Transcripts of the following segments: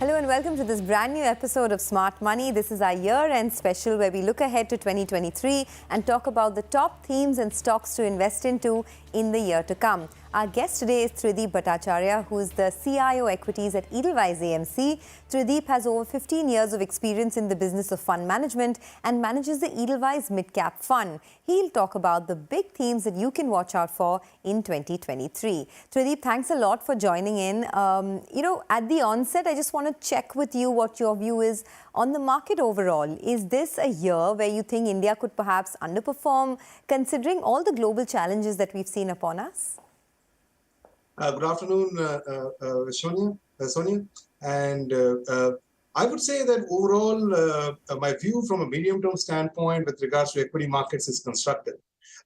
Hello and welcome to this brand new episode of Smart Money. This is our year-end special where we look ahead to 2023 and talk about the top themes and stocks to invest into in the year to come. Our guest today is Trideep Bhattacharya, who is the CIO-Equities at Edelweiss AMC. Trideep has over 15 years of experience in the business of fund management and manages the Edelweiss Mid-Cap Fund. He'll talk about the big themes that you can watch out for in 2023. Trideep, thanks a lot for joining in. At the onset, I just want to check with you what your view is on the market overall. Is this a year where you think India could perhaps underperform, considering all the global challenges that we've seen upon us? Good afternoon, Sonia. And I would say that overall, my view from a medium-term standpoint with regards to equity markets is constructive.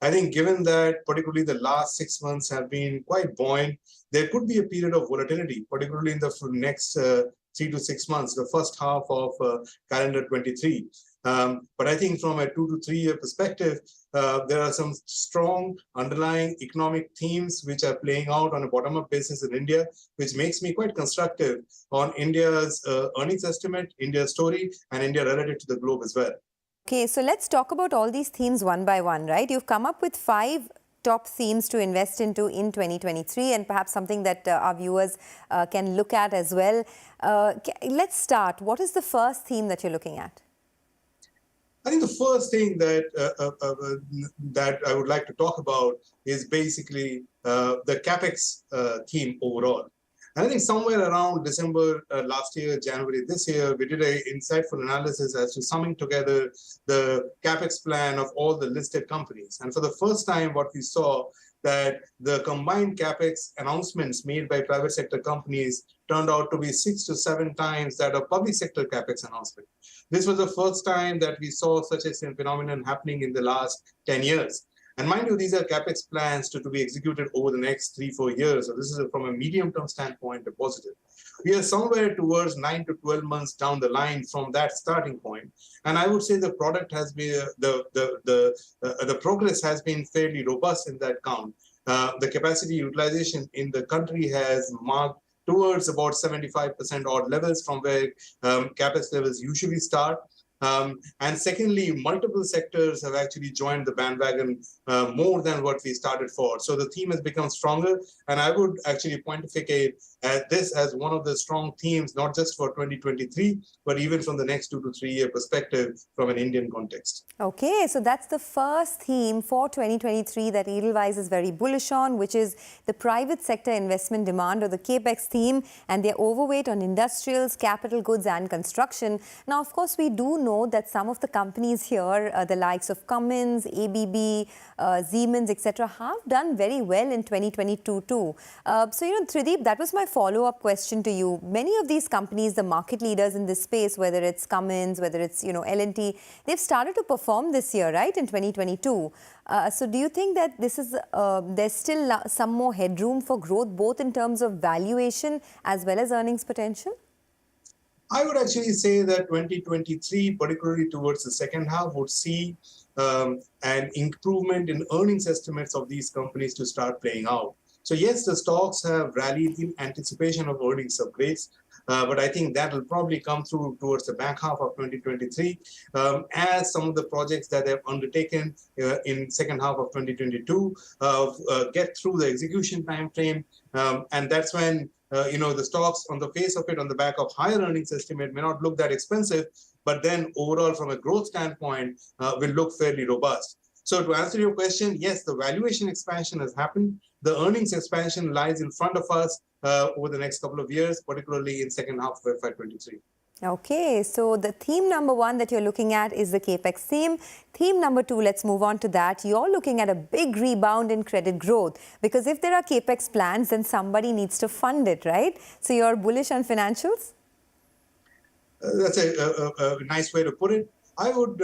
I think given that particularly the last 6 months have been quite buoyant, there could be a period of volatility, particularly in the next 3 to 6 months, the first half of calendar 23. But I think from a 2 to 3 year perspective, there are some strong underlying economic themes which are playing out on a bottom-up basis in India, which makes me quite constructive on India's earnings estimate, India's story, and India relative to the globe as well. Okay, so let's talk about all these themes one by one, right? You've come up with 5 top themes to invest into in 2023 and perhaps something that our viewers can look at as well. Let's start. What is the first theme that you're looking at? I think the first thing that that I would like to talk about is basically the capex theme overall. And I think somewhere around December last year, January this year, we did an insightful analysis as to summing together the capex plan of all the listed companies. And for the first time, what we saw that the combined capex announcements made by private sector companies turned out to be 6 to 7 times that of public sector capex announcement. This was the first time that we saw such a phenomenon happening in the last 10 years. And mind you, these are capex plans to be executed over the next 3-4 years. So this is from a medium-term standpoint a positive. We are somewhere towards 9 to 12 months down the line from that starting point. And I would say the product has been the progress has been fairly robust in that count. The capacity utilization in the country has marked towards about 75% odd levels from where capex levels usually start. And secondly, multiple sectors have actually joined the bandwagon more than what we started for. So the theme has become stronger. And I would actually pontificate this as one of the strong themes, not just for 2023, but even from the next 2 to 3 year perspective from an Indian context. Okay, so that's the first theme for 2023 that Edelweiss is very bullish on, which is the private sector investment demand, or the capex theme, and they're overweight on industrials, capital goods and construction. Now, of course, we do know that some of the companies here, the likes of Cummins, ABB, Siemens, etc., have done very well in 2022 too. Trideep, that was my follow-up question to you. Many of these companies, the market leaders in this space, whether it's Cummins, whether it's L&T, they've started to perform this year, right, in 2022. So do you think that this is there's still some more headroom for growth, both in terms of valuation as well as earnings potential? I would actually say that 2023, particularly towards the second half, would see an improvement in earnings estimates of these companies to start playing out. So yes, the stocks have rallied in anticipation of earnings upgrades, but I think that will probably come through towards the back half of 2023 as some of the projects that they have undertaken in second half of 2022 get through the execution time frame, and that's when the stocks on the face of it, on the back of higher earnings estimate, may not look that expensive, but then overall from a growth standpoint will look fairly robust. So to answer your question, yes, the valuation expansion has happened. The earnings expansion lies in front of us over the next couple of years, particularly in second half of FY23. Okay, so the theme number 1 that you're looking at is the capex theme. Theme number 2, let's move on to that. You're looking at a big rebound in credit growth, because if there are capex plans, then somebody needs to fund it, right? So you're bullish on financials? That's a nice way to put it. I would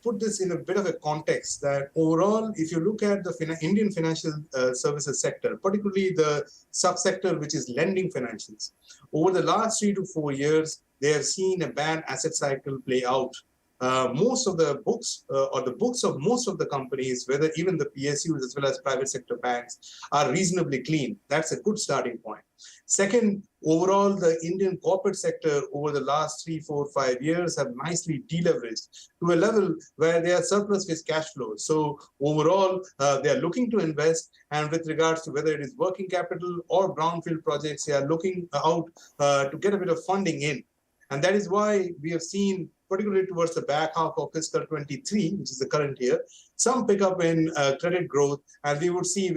put this in a bit of a context that overall, if you look at the Indian financial services sector, particularly the subsector which is lending financials, over the last 3 to 4 years, they have seen a bad asset cycle play out. Most of the books or the books of most of the companies, whether even the PSUs as well as private sector banks, are reasonably clean. That's a good starting point. Second, overall, the Indian corporate sector over the last 3, 4, 5 years have nicely deleveraged to a level where they are surplus with cash flows. So overall, they are looking to invest, and with regards to whether it is working capital or brownfield projects, they are looking out to get a bit of funding in. And that is why we have seen, particularly towards the back half of fiscal 23, which is the current year, some pickup in credit growth, and we would surmise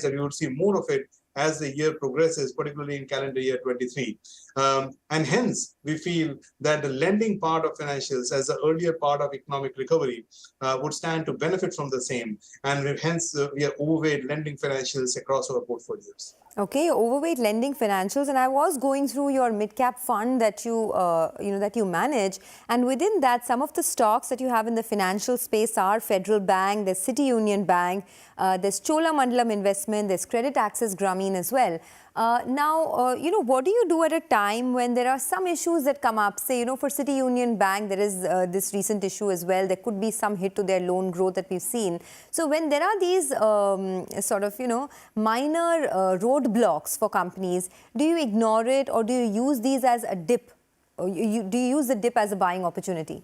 that we would see more of it as the year progresses, particularly in calendar year 23. And hence, we feel that the lending part of financials as the earlier part of economic recovery would stand to benefit from the same. And hence, we are overweight lending financials across our portfolios. Okay, overweight lending financials, and I was going through your mid-cap fund that you manage, and within that, some of the stocks that you have in the financial space are Federal Bank, there's City Union Bank, there's Cholamandalam Investment, there's Credit Access Grameen as well. Now, what do you do at a time when there are some issues that come up? Say, for City Union Bank, there is this recent issue as well. There could be some hit to their loan growth that we've seen. So when there are these minor roadblocks for companies, do you ignore it, or do you use these as a dip? Or do you use the dip as a buying opportunity?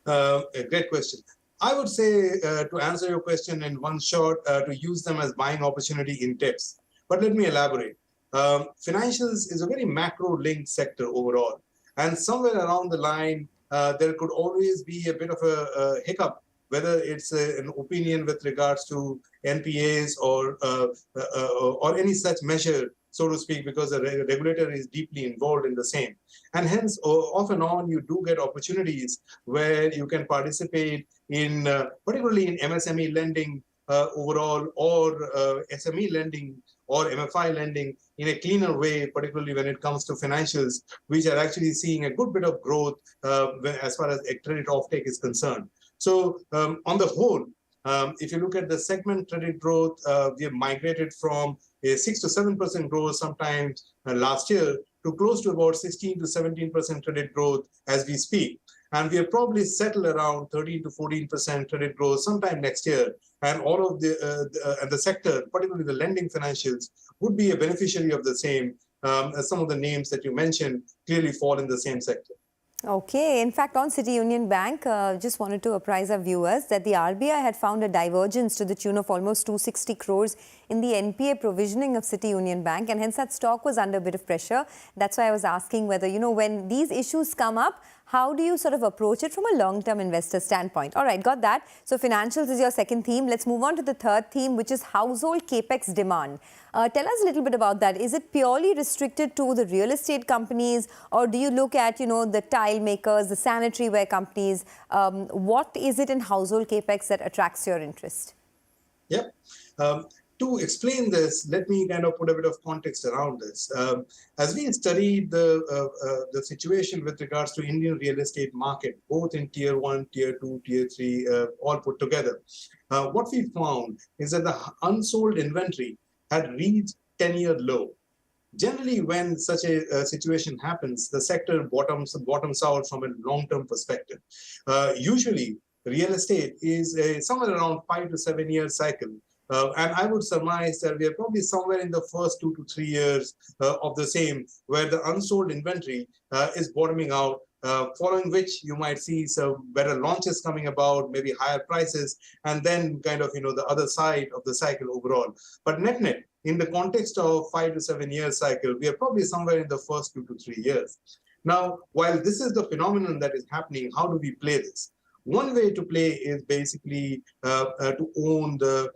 A great question. I would say, to answer your question in one shot, to use them as buying opportunity in dips. But let me elaborate. Financials is a very macro-linked sector overall. And somewhere around the line, there could always be a bit of a hiccup, whether it's an opinion with regards to NPAs or any such measure, so to speak, because the regulator is deeply involved in the same. And hence, off and on, you do get opportunities where you can participate in, particularly in MSME lending overall, or SME lending, or MFI lending in a cleaner way, particularly when it comes to financials, which are actually seeing a good bit of growth as far as credit offtake is concerned. So on the whole, if you look at the segment credit growth, we have migrated from a 6 to 7% growth sometimes last year to close to about 16 to 17% credit growth as we speak. And we will probably settle around 13 to 14% credit growth sometime next year. And all of the sector, particularly the lending financials, would be a beneficiary of the same, as some of the names that you mentioned clearly fall in the same sector. Okay. In fact, on City Union Bank, just wanted to apprise our viewers that the RBI had found a divergence to the tune of almost 260 crores in the NPA provisioning of City Union Bank, and hence that stock was under a bit of pressure. That's why I was asking whether, when these issues come up, how do you sort of approach it from a long-term investor standpoint? All right, got that. So financials is your second theme. Let's move on to the third theme, which is household capex demand. Tell us a little bit about that. Is it purely restricted to the real estate companies, or do you look at, the tile makers, the sanitary ware companies? What is it in household capex that attracts your interest? Yep. To explain this, let me kind of put a bit of context around this. As we studied the situation with regards to Indian real estate market, both in tier 1, tier 2, tier 3, all put together, what we found is that the unsold inventory had reached 10-year low. Generally, when such a situation happens, the sector bottoms out from a long-term perspective. Usually, real estate is somewhere around 5 to 7 year cycle. And I would surmise that we are probably somewhere in the first 2 to 3 years of the same, where the unsold inventory is bottoming out, following which you might see some better launches coming about, maybe higher prices, and then kind of, the other side of the cycle overall. But net, in the context of 5 to 7 year cycle, we are probably somewhere in the first 2 to 3 years. Now, while this is the phenomenon that is happening, how do we play this? One way to play is basically to own the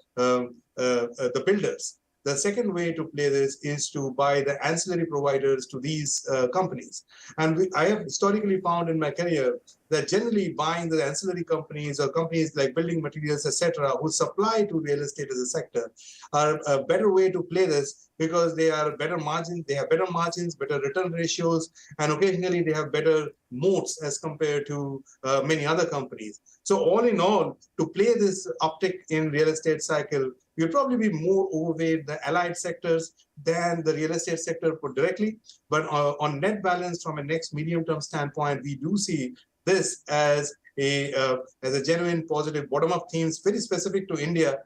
builders. The second way to play this is to buy the ancillary providers to these companies. And I have historically found in my career that generally buying the ancillary companies or companies like building materials, etc., who supply to real estate as a sector are a better way to play this, because they are better margins, better return ratios, and occasionally they have better moats as compared to many other companies. So all in all, to play this uptick in real estate cycle, you'll probably be more overweight the allied sectors than the real estate sector put directly. But on net balance, from a next medium-term standpoint, we do see this as a genuine positive bottom-up themes, very specific to India,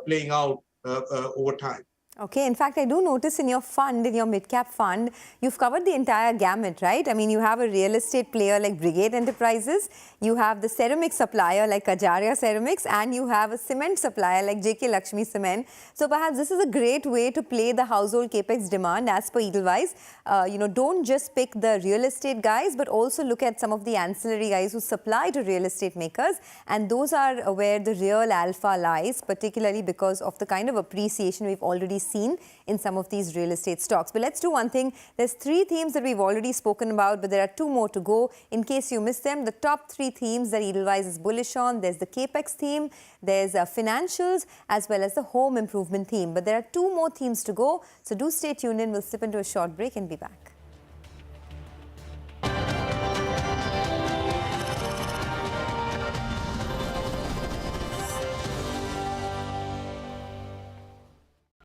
playing out over time. Okay, in fact, I do notice in your fund, in your mid-cap fund, you've covered the entire gamut, right? I mean, you have a real estate player like Brigade Enterprises, you have the ceramic supplier like Kajaria Ceramics, and you have a cement supplier like JK Lakshmi Cement. So perhaps this is a great way to play the household capex demand as per Edelweiss. Don't just pick the real estate guys, but also look at some of the ancillary guys who supply to real estate makers. And those are where the real alpha lies, particularly because of the kind of appreciation we've already seen in some of these real estate stocks. But let's do one thing. There's 3 themes that we've already spoken about, but there are 2 more to go. In case you missed them, the top 3 themes that Edelweiss is bullish on, there's the capex theme, there's financials, as well as the home improvement theme. But there are 2 more themes to go, so do stay tuned in. We'll slip into a short break and be back.